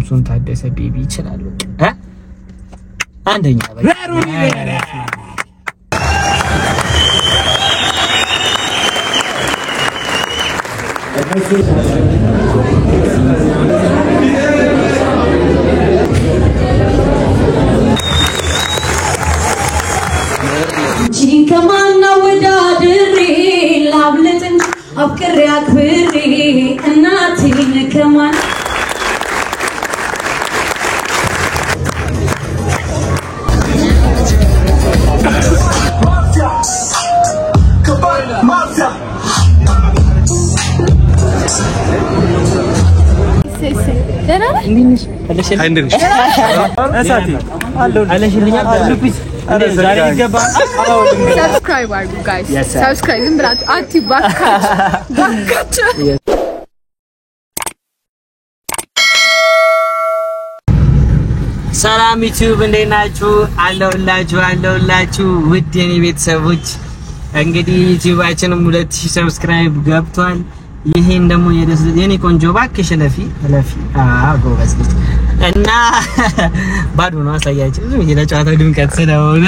ሳምሶን ታደሰ ቤቢ ይችላል አንደኛ በቃ كمان ودادري لابلتن أفكر أكبري الناتي كمان Subscribe guys. Subscribe ሰላም ዩቲዩብ እንዴት ናችሁ? አለሁላችሁ ውድ የኔ ቤተሰቦች እንግዲህ ዩቲዩባችንም 2000 ሰብስክራይብ ገብቷል። ይሄን ደግሞ የኔ ቆንጆ ባክሽ ለፊ ጎበዝ ልጅ እና ባዶ ነው አሳያችሁ ዝም ለጨዋታ ድምቀት ስለሆነ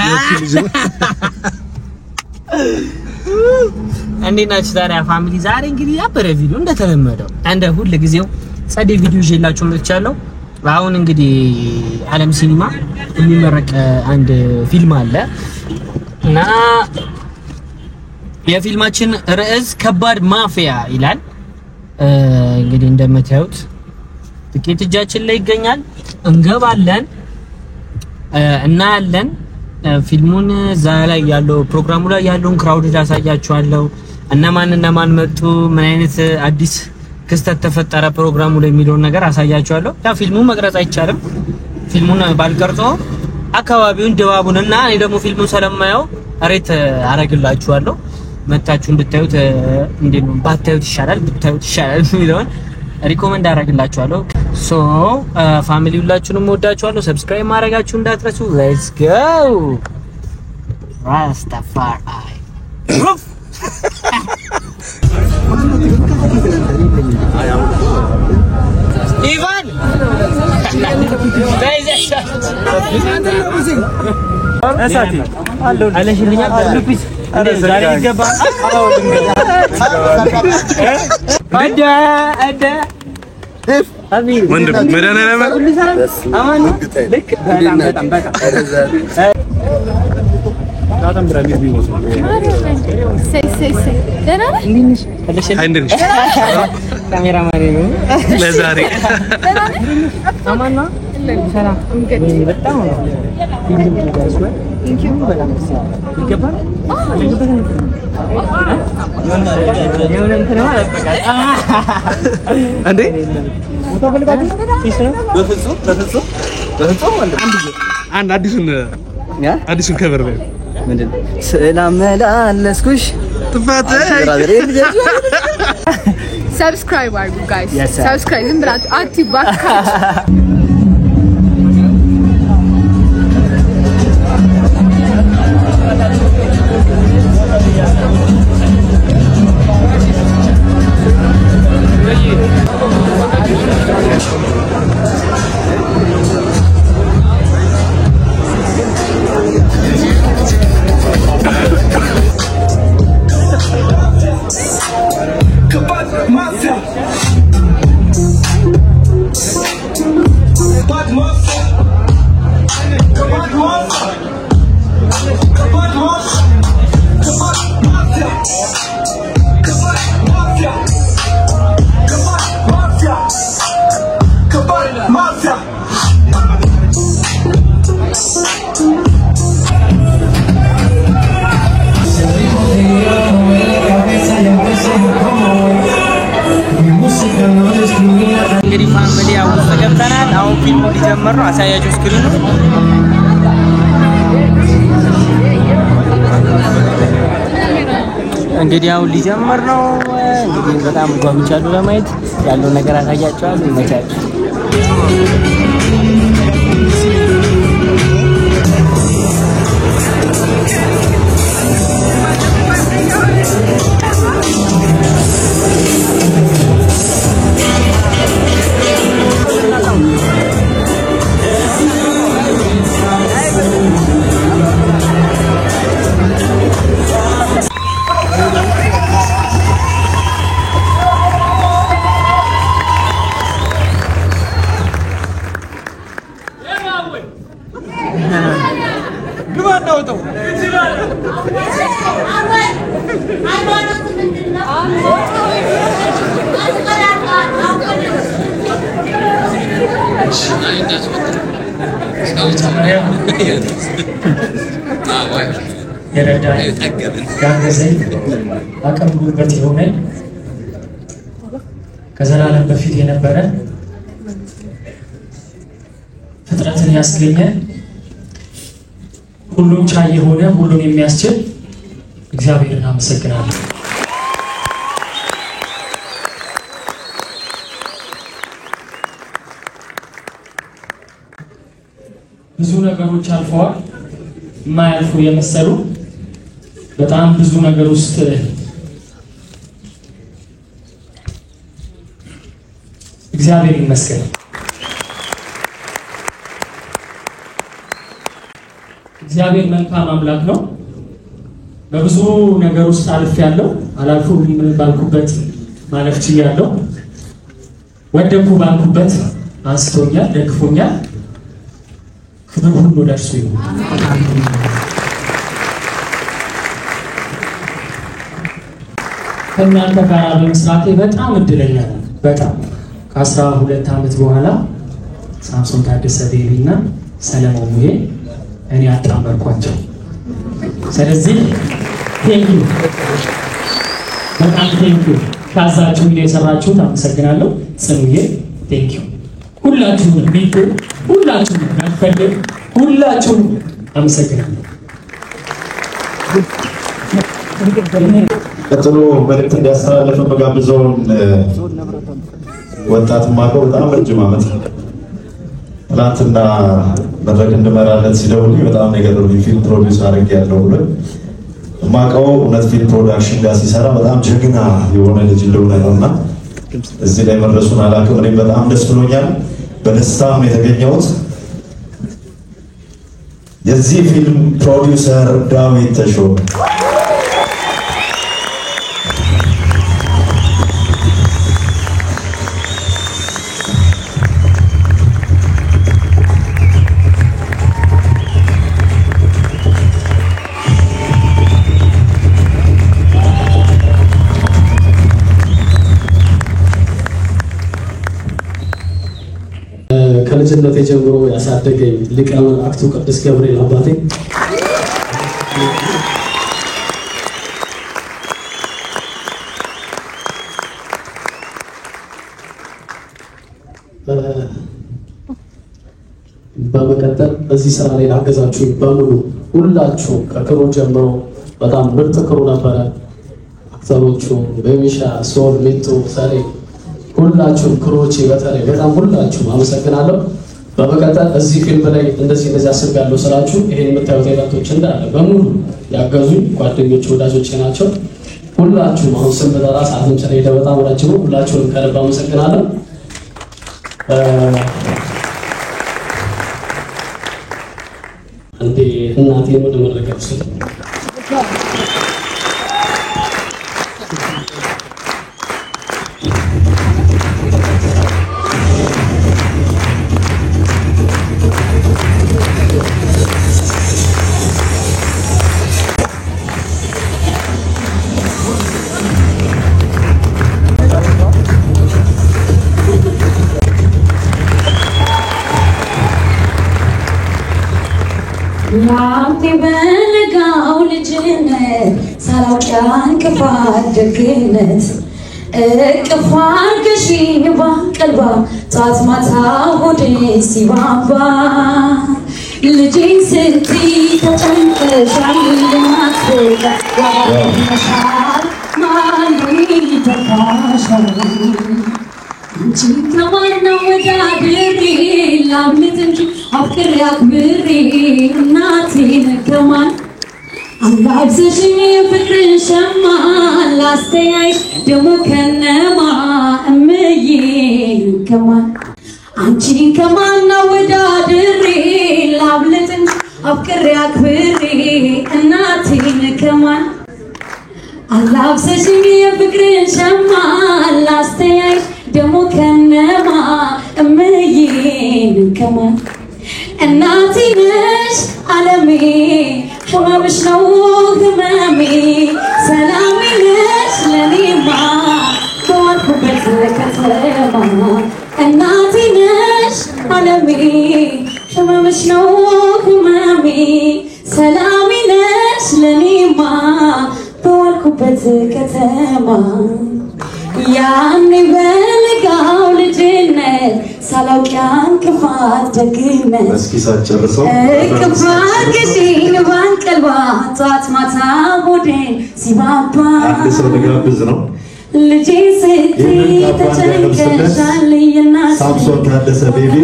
እንዴት ናችሁ ታዲያ ፋሚሊ? ዛሬ እንግዲህ ያበረ ቪዲዮ እንደተለመደው እንደ ሁሉ ጊዜው ጸዴ ቪዲዮ ይዤላችሁ መጥቻለሁ። አሁን እንግዲህ ዓለም ሲኒማ የሚመረቅ አንድ ፊልም አለ እና የፊልማችን ርዕስ ከባድ ማፊያ ይላል። እንግዲህ እንደምታዩት ትኬት እጃችን ላይ ይገኛል። እንገባለን እና ያለን ፊልሙን ዛሬ ያለው ፕሮግራሙ ላይ ያለውን ክራውድ ያሳያችኋለሁ። እነማን መጡ፣ ምን አይነት አዲስ ክስተት ተፈጠረ ፕሮግራሙ ላይ የሚለውን ነገር አሳያችኋለሁ። ያ ፊልሙን መቅረጽ አይቻልም። ፊልሙን ባልቀርጸው አካባቢውን ድባቡንና እኔ ደግሞ ፊልሙን ስለማየው ሬት አረግላችኋለሁ። መታችሁ እንድታዩት እንዴት ነው ባታዩት ይሻላል ብታዩት ይሻላል የሚለውን ሪኮመንድ አረግላችኋለሁ። ሶ ፋሚሊ ሁላችሁንም ወዳችኋለሁ። ሰብስክራይብ ማድረጋችሁ እንዳትረሱ። ሌትስ ጎ ራስታፋሪ ኢቫን አሳቲ አለሽልኛ ሉፒስ ዛሬ ይገባል። አዳ ወንድም መድኃኒዓለም አማን ልክ በጣም በቃ በጣም ብራሚ ቢሞስ say ደህና ነህ? አይንሽ ካሜራ ማሪ ነው ለዛሬ አማን ነው ሰላም በጣም ነው በጣም ይገባል እንዴ በፍጹም አንድ አዲሱን ከበር ነው ምንድን ሰላም መላለስኩሽ Subscribe guys. Subscribe ብላችሁ አትባካ እንግዲህ ፋሚሊ አውስ ገብተናል። አሁን ፊልሙ ሊጀምር ነው። አሳያችሁ ስክሪኑ እንግዲህ አሁን ሊጀምር ነው። እንግዲህ በጣም ጓጉቻለሁ ለማየት ያለው ነገር አሳያችኋለሁ። ይመቻችሁ። በመጀመሪያ የረዳኝ ያገዘኝ አቅም ጉልበት የሆነኝ ከዘላለም በፊት የነበረ ፍጥረትን ያስገኘ ሁሉን ቻይ የሆነ ሁሉን የሚያስችል እግዚአብሔርን አመሰግናለሁ። ብዙ ነገሮች አልፈዋል። የማያልፉ የመሰሉ በጣም ብዙ ነገር ውስጥ እግዚአብሔር ይመስገን። እግዚአብሔር መልካም አምላክ ነው። በብዙ ነገር ውስጥ አልፌያለሁ። አላልኩም ባልኩበት ማለፍ ችያለሁ። ወደኩ ባልኩበት አንስቶኛል፣ ደግፎኛል። ክብር ሁሉ ለእርሱ ይሁን። ከእናንተ ጋር በመስራቴ በጣም እድለኛ ነኝ። በጣም ከ12 ዓመት በኋላ ሳምሶን ታደሰ ቤቢና ሰለሞን ሙሄ እኔ አጣመርኳቸው። ስለዚህ ቴንኪው፣ በጣም ቴንኪው። ካዛችሁ የሰራችሁት አመሰግናለሁ። ጽኑዬ ቴንኪው። ሁላችሁም ቢቱ ሁላችሁም ናፈልግ ሁላችሁም አመሰግናለሁ። ቀጥሎ መልእክት እንዲያስተላልፍ መጋብዘውን ወጣት ማቀው በጣም ረጅም ዓመት ትናንትና መድረክ እንድመራለት ሲደውልኝ በጣም የገረመኝ ፊልም ፕሮዲውስ አድርጌያለሁ ብሎ ማቀው እውነት ፊልም ፕሮዳክሽን ጋር ሲሰራ በጣም ጀግና የሆነ ልጅ እንደሆነ ነውና እዚህ ላይ መድረሱን አላውቅም። እኔም በጣም ደስ ብሎኛል። በደስታም የተገኘሁት የዚህ ፊልም ፕሮዲውሰር ዳዊት ተሾመ ከልጅነቴ ጀምሮ ያሳደገኝ ሊቀ መላእክቱ ቅዱስ ገብርኤል አባቴ በመቀጠል በዚህ ስራ ላይ ላገዛችሁ በሙሉ ሁላችሁ ከክሩ ጀምሮ በጣም ምርጥ ክሩ ነበረ። አክተሮቹ በሚሻ ሶል ሚጡ ሰሬ ሁላችሁም ክሮቼ በተለይ በጣም ሁላችሁም አመሰግናለሁ። በመቀጠል እዚህ ፊልም ላይ እንደዚህ አስቤያለሁ ስላችሁ ይሄን የምታዩት አይነቶች እንዳለ በሙሉ ያገዙኝ ጓደኞች ወዳጆቼ ናቸው። ሁላችሁም አሁን ስም በጠራ ሰዓትም ስለሄደ በጣም ረጅም ነው። ሁላችሁንም ከልብ አመሰግናለሁ። እንዴ እናቴን ወደ መድረክ አውሰድ ያንተ በለጋው ልጅነት ሳላውቅ እንቅፋት ደግነት እቅፍ አድርገሽኝ በቀልባ ጧት ማታ ሆዴ ሲባባ ልጄን ስትይ ተጨንቀሻል ማትበቃሻል ማን ይተካሻል አንቺ ከማነው ወዳድሬ ላምልጥ እንጂ አፍቅሬ አክብሬ እናቴን ከማን አላብሰሽኝ የፍቅርን ሸማ ላስተያይሽ ደግሞ ከነማ እምዬን ከማን አንቺ ከማነው ወዳድሬ ላምልጥ እንጂ አፍቅሬ አክብሬ እናቴን ከማን አላብሰሽኝ የፍቅርን ሸማ ላስተያይሽ ደግሞ ከነማ እምዬን ከማን እናቴ ነሽ ዓለሜ ሕመምሽ ነው ህመሜ ሰላሜ ነሽ ለኔማ በዋልኩበት ከተማ እናቴ ነሽ ዓለሜ ሕመምሽ ነው ከተማ ያኔ በለጋው ልጅነት ሳላውቅ ያን ክፋት ደግነት እስኪ ሳጨርሰው ክፋት ግሽን ባንቀልባ ጧት ማታ ሆዴን ሲባባ አንድ ሰው ልጋብዝ ነው ልጄ ስትይ ተጨንቀሻል የናት ሳምሶን ታደሰ ቤቢ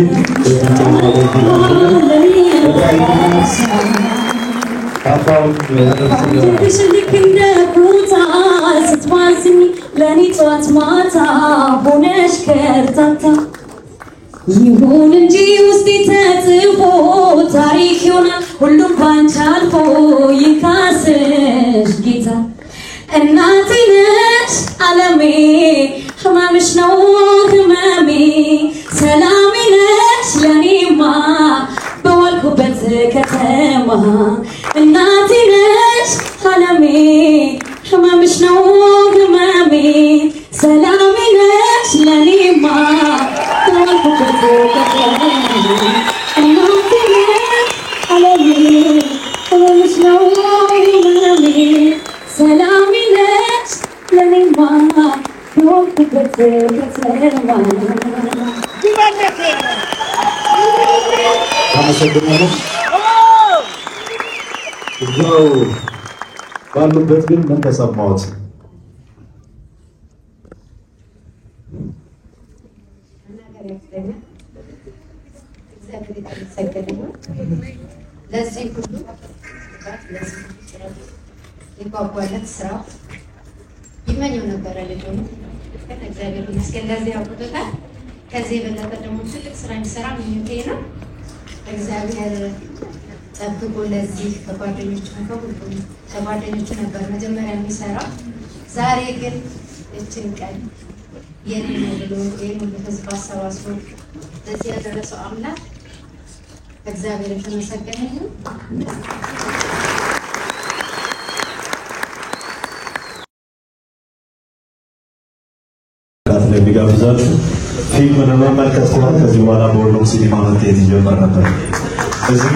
ልክ እንደ ኩታ ስትማዝኝ ለኔ ጧት ማታ ሆነሽ ከርታታ ይሁን እንጂ ውስጤ ተጽፎ ታሪክ ይሆናል ሁሉም ባንቺ አልፎ ይካስሽ ጌታ እናቴ ነሽ ዓለሜ ህመምሽ ነው ህመሜ ሰላሜ ነሽ ለኔማ በዋልኩበት ከተማ እናቴ ነሽ ዓለሜ ህመምሽ ነው ህመሜ ሰላሜ ነሽ ለኔማ በዋልኩበት ከተማ እናቴ ነሽ ዓለሜ ህመምሽ ነው ህመሜ ሰላሜ ነሽ ለኔማ በዋልኩበት ከተማ አመሰግናለሁ እዛው ባሉበት ግን ምን ተሰማዎት ለዚህ ሁሉ የጓጓለት ስራ ይመኘው ነበረ ልጅ ሆኖ ግን እግዚአብሔር ይመስገን ለዚህ አውጥቶታል። ከዚህ የበለጠ ደግሞ ትልቅ ስራ እንዲሰራ ምኞቴ ነው። እግዚአብሔር ጠብቆ ለዚህ ከጓደኞቹ ነበር መጀመሪያ የሚሰራ። ዛሬ ግን እችን ቀን የኔ ነው ብሎ ይህን ሁሉ ህዝብ አሰባስቦ ለዚህ ያደረሰው አምላክ እግዚአብሔር የተመሰገነ ይሁን። ለሚጋብዛችሁ ፊልም ለመመልከት ከሆነ ከዚህ በኋላ በሁሉም ሲኒማ መታየት ይጀምር ነበር። እዚህ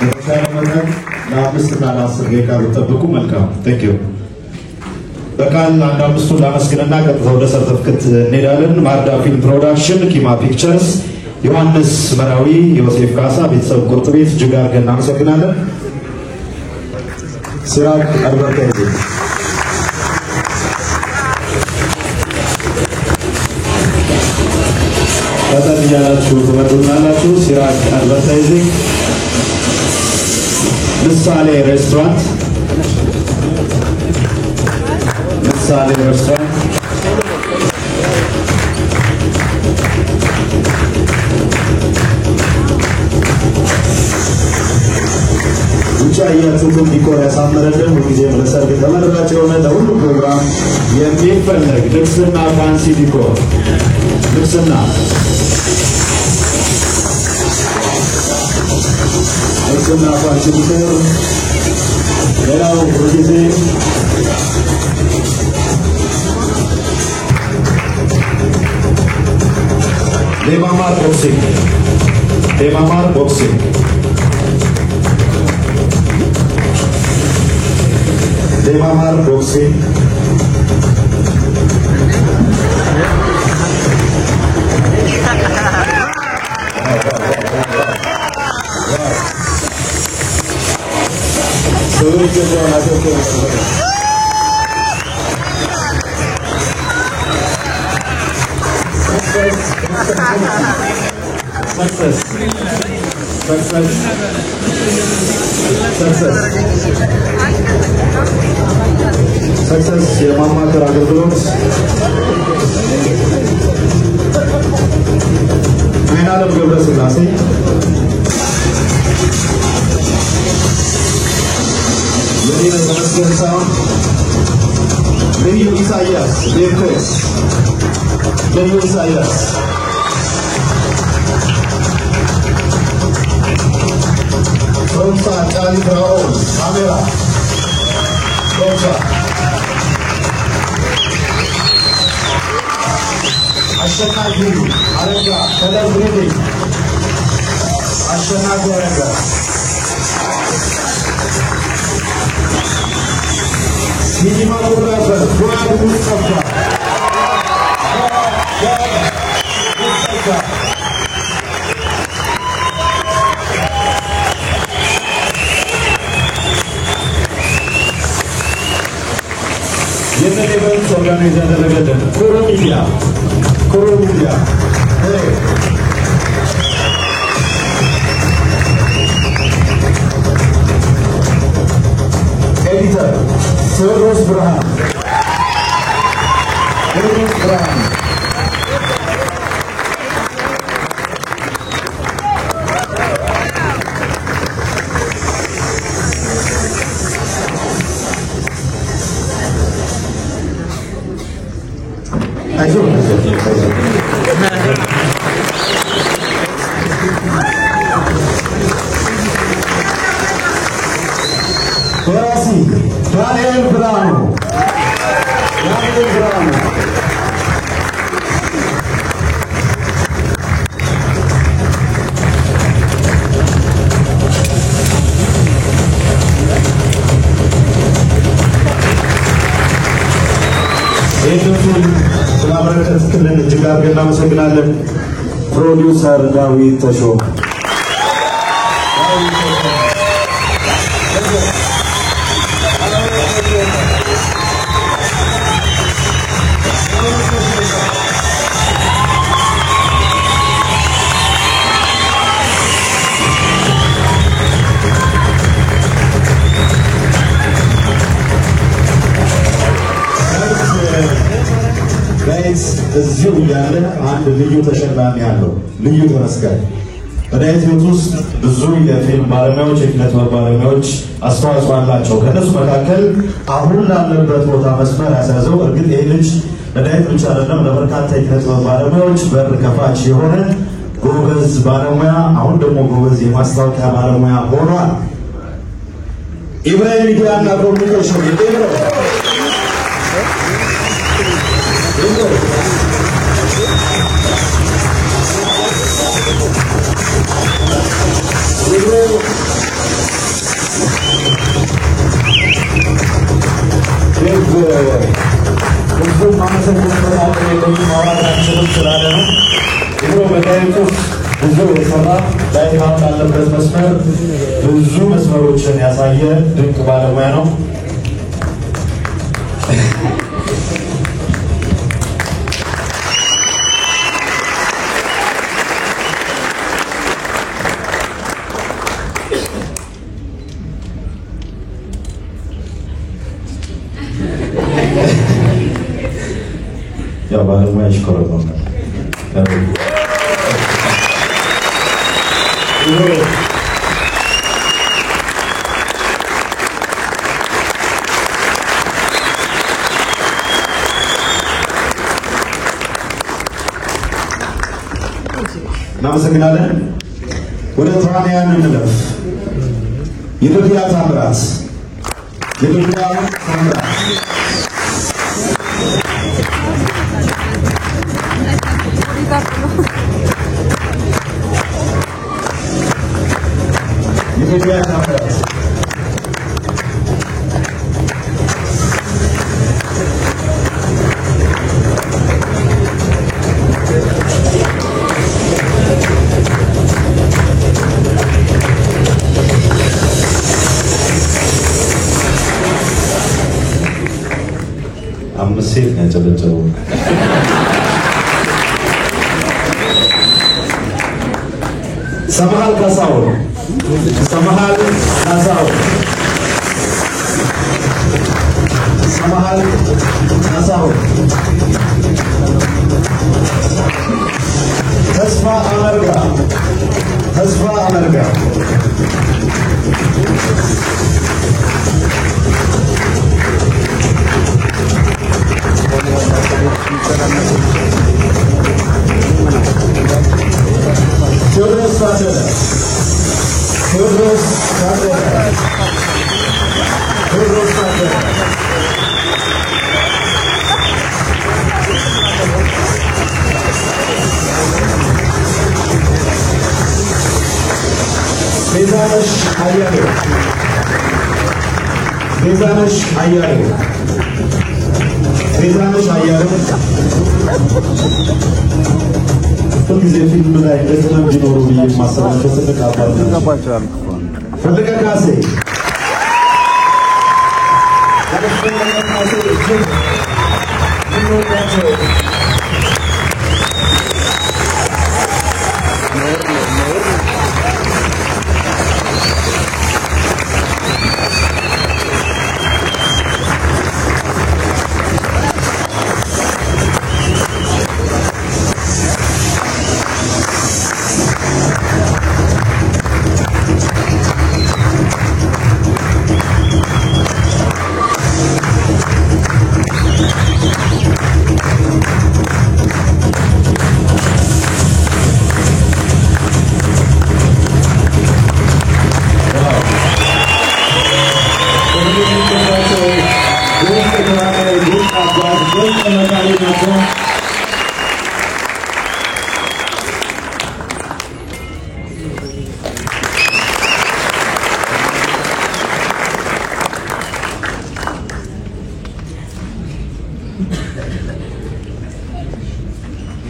የተሻለ መድረክ ለ5 እና ለ10 ደቂቃ ብትጠብቁ መልካም። ቴንክ ዩ። በቃል አንድ አምስቱን ላመስግንና ቀጥታ ወደ ሰርተፍኬት እንሄዳለን። ማርዳ ፊልም ፕሮዳክሽን፣ ኪማ ፒክቸርስ፣ ዮሐንስ መራዊ፣ ዮሴፍ ካሳ፣ ቤተሰብ ቁርጥ ቤት እጅግ አድርገን እናመሰግናለን። ሲራክ አድቨርታይዚንግ ፈጠን እያላችሁ ትመጡናላችሁ። ሲራክ አድቨርታይዚንግ፣ ምሳሌ ሬስቶራንት፣ ምሳሌ ሬስቶራንት፣ ውጭ ያያችሁትን ዲኮር ያሳመረልን ሁልጊዜም ለሰርግ ተመራጭ የሆነ ለሁሉ ፕሮግራም የሚፈለግ ልብስና ፋንሲ ዲኮር ልብስና ፋንሲ ዲኮር። ሌላው ሁልጊዜ ሌማማር ቦክሲንግ፣ ሌማማር ቦክሲንግ፣ ሌማማር ቦክሲንግ፣ ሰክሰስ የማማከር አገልግሎት አይናለም ገብረስላሴ፣ የኔ ተመስገን ሳይሆን ልዩ ኢሳያስ ቤርቴስ፣ ልዩ ኢሳያስ ሮምሳ ጫሊ ፍራኦል ካሜራ ሮምሳ አሸናፊ አረጋ ተለብሬ አሸናፊ አረጋ ሲኒማቶግራፈር ፉአድ ሙስጠፋ የዚህ ኢቨንት ኦርጋናይዝ ያደረገልን ኮሮ ሚዲያ ኤዲተር ቴዎድሮስ ብርሃን ደራሲ ዳንኤል ብርሃኑ ይህንን ስላበረከትክልን እጅግ አድርገን እናመሰግናለን። ፕሮዲውሰር ዳዊት ተሾመ እዚሁ ያለ አንድ ልዩ ተሸላሚ ያለው ልዩ ተመስጋኝ በዳዊት ሕይወት ውስጥ ብዙ የፊልም ባለሙያዎች የኪነት ባለሙያዎች አስተዋጽኦ አላቸው። ከነሱ መካከል አሁን ላለበት ቦታ መስመር ያሳዘው እርግጥ ይህ ልጅ ለዳዊት ብቻ አይደለም ለበርካታ የኪነት ባለሙያዎች በር ከፋች የሆነ ጎበዝ ባለሙያ አሁን ደግሞ ጎበዝ የማስታወቂያ ባለሙያ ሆኗል። ኢብራሂም ሚዲያና ኮሚኒኬሽን ብዙ መስመሮችን ያሳየ ድንቅ ባለሙያ ነው። ያው ባለሙያ ይሽኮረመማል። እናመሰግናለን። ወደ ተዋንያን እንለፍ። የኢትዮጵያ ታምራት አምስት ሴት ነው ያጨበጨበው። ሰማሃል ካሳሁን ተስፋ አመርጋ ቴዎድሮስ ቤዛነሽ አያሌው ቤዛነሽ አያሌው ሁልጊዜ ፊልም ላይ እንደዚህ ቢኖሩ ብዬ የማስባቸው ትልቅ አባት ናቸው። ፈለቀ ካሴ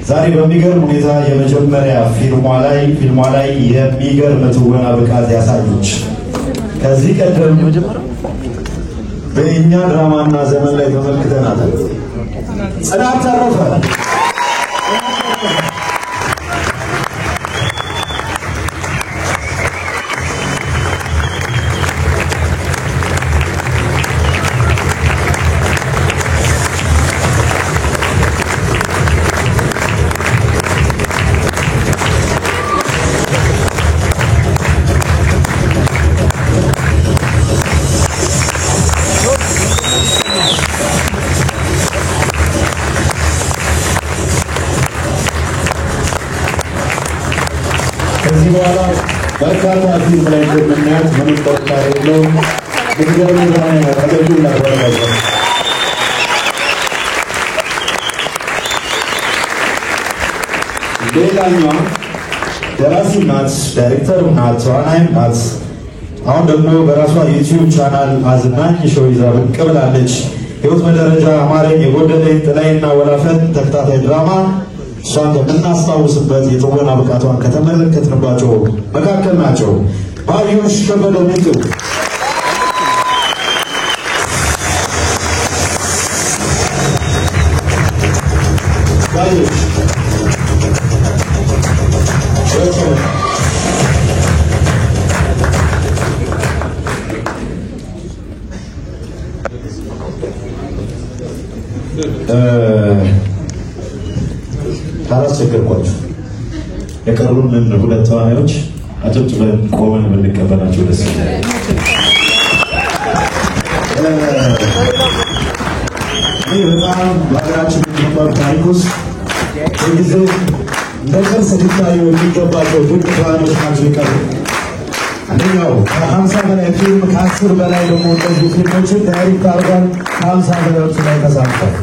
ዛሬ በሚገርም ሁኔታ የመጀመሪያ ፊልሟ ላይ የሚገርም ትወና ብቃት ያሳየች ከዚህ ቀደም በእኛ ድራማና ዘመን ላይ ተመልክተናታል። ጽናት ተረፈ ከዚህ በኋላ በርካታ ፊልም ላይ እንደምናያት ምንም ጥርጣሬ የለውም። የሚገርም ድራማ ነው። አገኙ እናደረጋለን። ሌላኛዋ ደራሲም ናት፣ ዳይሬክተርም ናት፣ ተዋናይም ናት። አሁን ደግሞ በራሷ ዩቲዩብ ቻናል አዝናኝ ሾው ይዛ ብቅ ብላለች። ህይወት በደረጃ አማረኝ፣ የጎደለኝ፣ ጥላዬና ወላፈን ተከታታይ ድራማ እሷን ከምናስታውስበት የትወና ብቃቷን ከተመለከትንባቸው መካከል ናቸው። ባዩሽ ከበደ ሚጡ ባዩሽ ካላስቸገርኳችሁ የቀሩንን ሁለት ተዋናዮች አጨብጭበን ቆመን ብንቀበላቸው ደስ ይላል። ይህ በጣም በሀገራችን የሚባል ታሪክ ውስጥ በጊዜው እንደ ቅርስ ሊታዩ የሚገባቸው ድንቅ ተዋናዮች ናቸው የቀሩ። አንደኛው ከ50 በላይ ፊልም ከ10 በላይ ደግሞ እንደዚህ ፊልሞችን ዳይሬክት አድርጓል። ከ50 በላዮቹ ላይ ተሳትፏል።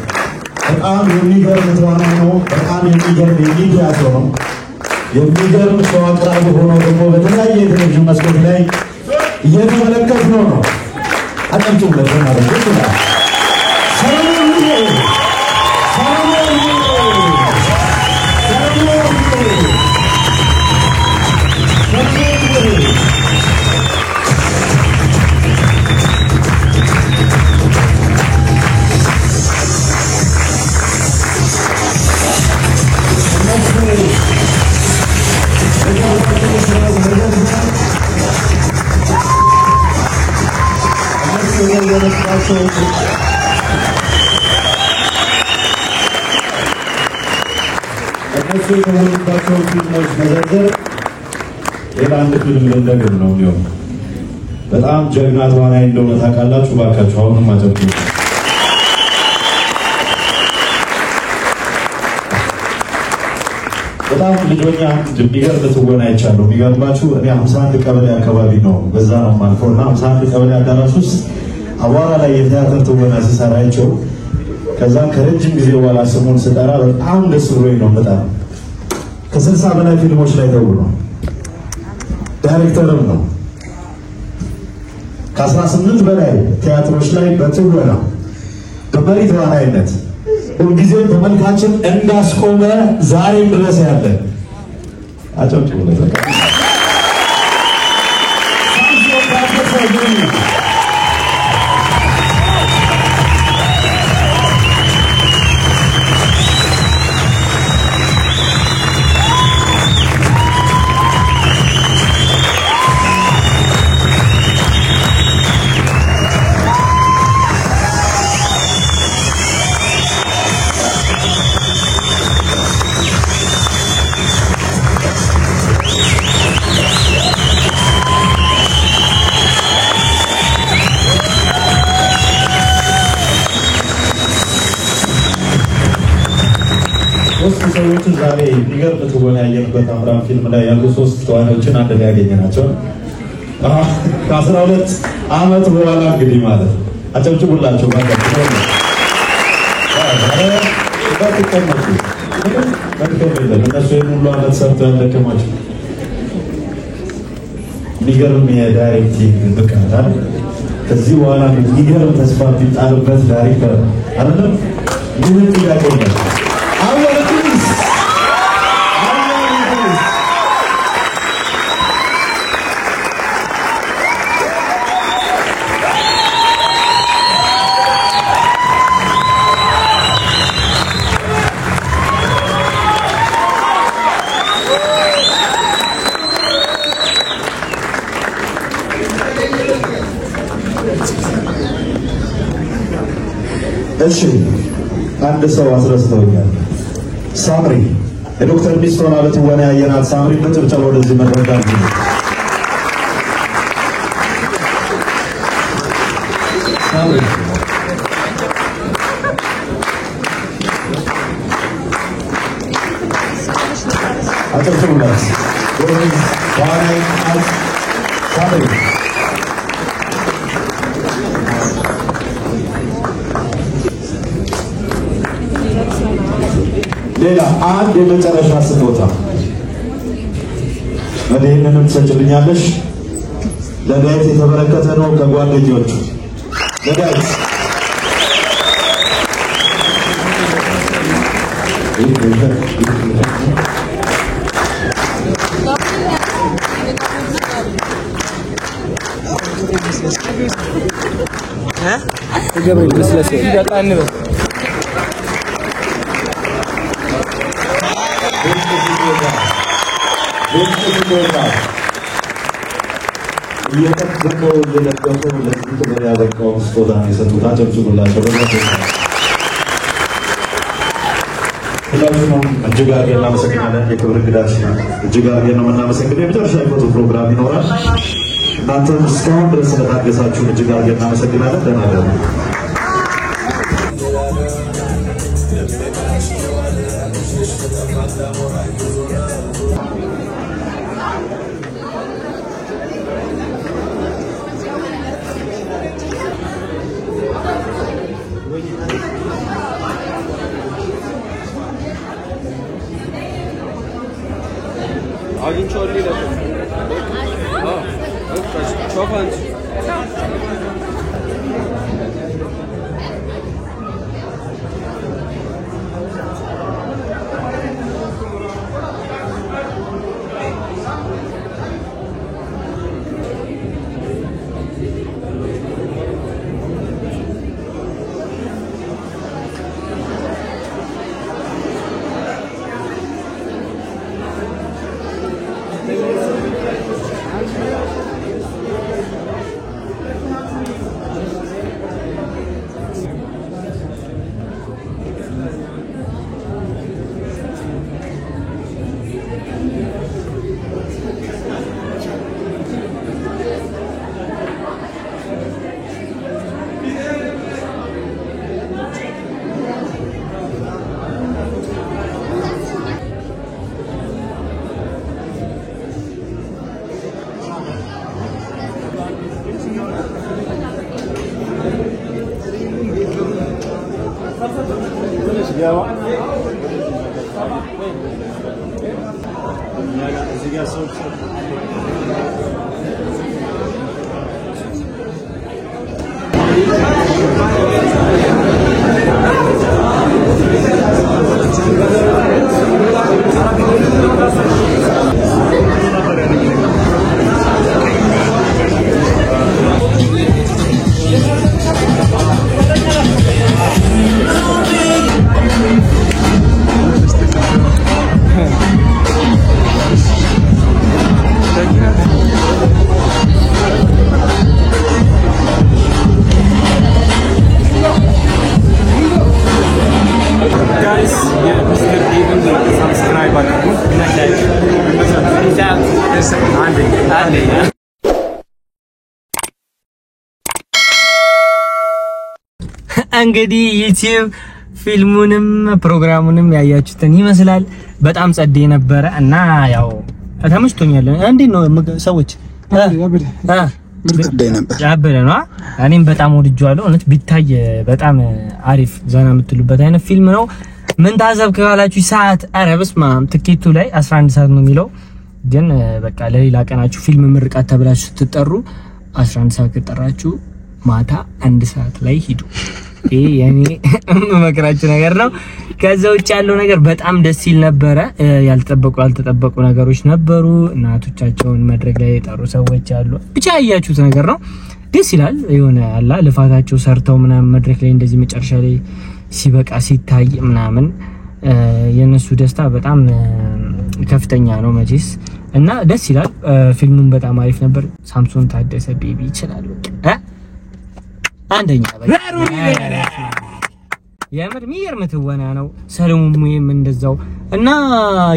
በጣም የሚገርም ተዋናይ ነው። በጣም የሚገርም የሚዲያ ሰው ነው። የሚገርም ሰው አቅራቢ ሆኖ ደግሞ በተለያየ የቴሌቪዥን መስኮት ላይ እየተመለከትነው ነው። አጨብጭቡለት ማለት ይችላል። እነሱ የተሆኑባቸው ፊልሞች መዘርዘር ሌላ አንድ ፊልም ልንደግም ነው የሚሆነው። በጣም ጀግና ተዋናይ እንደሆነ ታውቃላችሁ። ባካችሁ አሁንም አጨብጭቡ። በጣም ልጆኛ የሚገርም ትወና አይቻለሁ። የሚገርማችሁ እኔ 51 ቀበሌ አካባቢ ነው በዛ ነው ማልፈው እና 51 ቀበሌ አዳራሽ ውስጥ አቧራ ላይ የቲያትር ትወና ሲሰራቸው ከዛ ከረጅም ጊዜ በኋላ ስሙን ስጠራ በጣም ደስ ብሎኝ ነው። በጣም ከ60 በላይ ፊልሞች ላይ ተውኗል። ዳይሬክተርም ነው። ከ18 በላይ ቲያትሮች ላይ በትወና በመሪ ተዋናይነት ሁልጊዜ ተመልካችን እንዳስቆመ ዛሬም ድረስ ያለ አጨብጭቡ ለዘካ ሶስት ሰዎች ዛሬ የሚገርም ትወና ያየንበት አምራን ፊልም ላይ ያሉ ሶስት ተዋናዮችን አንድ ላይ ያገኘናቸው ከ12 ዓመት በኋላ እንግዲህ ማለት አጨብጭቡላቸው ባካችሁ ነው። እነሱ የሙሉ ዓመት ሰርተው ያደከማቸው የሚገርም የዳይሬክቲንግ ብቃት አለ። ከዚህ በኋላ የሚገርም ተስፋ ቢጣልበት ዳይሬክተር አይደለም ምን ጥያቄ ነው? እሺ አንድ ሰው አስረስተውኛል። ሳምሪ የዶክተር ሚስቶን አለት ወና ያየናት ሳምሪ በጭብጨባ ወደዚህ መድረክ አለ። ሳምሪ አጨብጭቡላት። ዋናይ ሳምሪ ሌላ አንድ የመጨረሻ ስጦታ ወደየንም ትሰጭልኛለሽ። ለዳዊት የተበረከተ ነው ከጓደኞቹ ለዳዊት ገበይ ለስለስ ይጋጣን ነው እየተከበረው የለበሰው ለዚህ ክብር ያበቃው ስጦታ የሰጡት አጨብጭቡላቸው። ሁላችሁም እጅግ አድርገን እናመሰግናለን። የክብር እንግዳችን እጅግ አድርገን ነው የምናመሰግነው። የመጨረሻ የፎቶ ፕሮግራም ይኖራል። እናንተም እስካሁን ድረስ ስለታገሳችሁን እጅግ አድርገን እናመሰግናለን። ደህና ደሩ። አግኝቼዋለሁ ይላል። ቾፋንስ ጋይስ የሚስተር ዴቭን ሰብስክራይብ አድርጉ። አንዴ እንግዲህ ዩቲዩብ ፊልሙንም ፕሮግራሙንም ያያችሁትን ይመስላል። በጣም ጸዴ ነበረ እና ያው ተመችቶኛል። እንዴት ነው ሰዎች? ያበደ ነው። እኔም በጣም ወድጄዋለሁ። እውነት ቢታይ በጣም አሪፍ ዘና የምትሉበት አይነት ፊልም ነው። ምን ታዘብክ ካላችሁ ሰዓት ኧረ በስመ አብ ትኬቱ ላይ 11 ሰዓት ነው የሚለው፣ ግን በቃ ለሌላ ቀናችሁ ፊልም ምርቃት ተብላችሁ ስትጠሩ 11 ሰዓት ከጠራችሁ ማታ 1 ሰዓት ላይ ሂዱ። ይሄ የኔ መከራችሁ ነገር ነው። ከዛ ውጭ ያለው ነገር በጣም ደስ ይል ነበረ። ያልተጠበቁ ነገሮች ነበሩ። እናቶቻቸውን መድረክ ላይ የጠሩ ሰዎች አሉ። ብቻ ያያችሁት ነገር ነው። ደስ ይላል። የሆነ አላ ልፋታቸው ሰርተው ምናምን መድረክ ላይ እንደዚህ መጨረሻ ላይ ሲበቃ ሲታይ ምናምን የነሱ ደስታ በጣም ከፍተኛ ነው መቼስ እና ደስ ይላል። ፊልሙም በጣም አሪፍ ነበር። ሳምሶን ታደሰ ቤቢ ይችላል በቃ አንደኛ በቃ የምር የሚገርም ትወና ነው። ሰለሞንም እንደዛው እና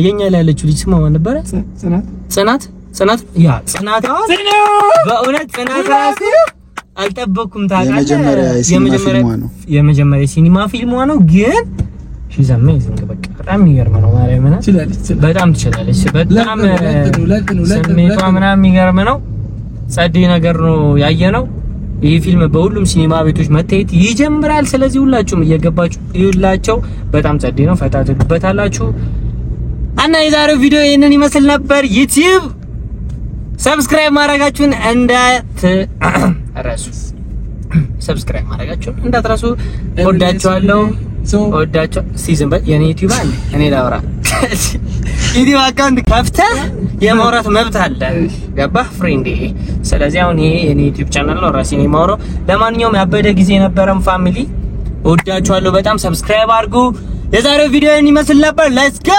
የኛ ላይ ያለችው ልጅ ስሟ ነበረ ጽናት ያ ጽናት በእውነት ጽናት ራሱ አልጠበኩም። ታውቃለህ የመጀመሪያ ሲኒማ ፊልሟ ነው፣ ግን she's amazing በቃ በጣም የሚገርም ነው። ማርያም በጣም ትችላለች። በጣም ስሜቷ ምናምን የሚገርም ነው። ጸዴ ነገር ነው ያየነው። ይህ ፊልም በሁሉም ሲኒማ ቤቶች መታየት ይጀምራል። ስለዚህ ሁላችሁም እየገባችሁ ይውላችሁ። በጣም ጸዴ ነው። ፈታ ትሉበታላችሁ። እና የዛሬው ቪዲዮ ይሄንን ይመስል ነበር። ዩቲዩብ ሰብስክራይብ ማድረጋችሁን እንዳትረሱ። ሰብስክራይብ ማድረጋችሁን እንዳትረሱ። ወዳችኋለሁ። ሲዝን የኔ ዩቲዩብ አለ እኔ ላውራ ዩቲዩብ አካውንት ከፍተህ የማውራት መብት አለ። ገባህ ፍሬንዴ? ስለዚህ አሁን ይሄ የኔ ዩቲዩብ ቻናል ነው፣ ራሴ ነኝ የማወራው። ለማንኛውም ያበደ ጊዜ ነበረን ፋሚሊ። ወዳችኋለሁ በጣም። ሰብስክራይብ አድርጉ። የዛሬው ቪዲዮ ይመስል ነበር። ሌትስ ጎ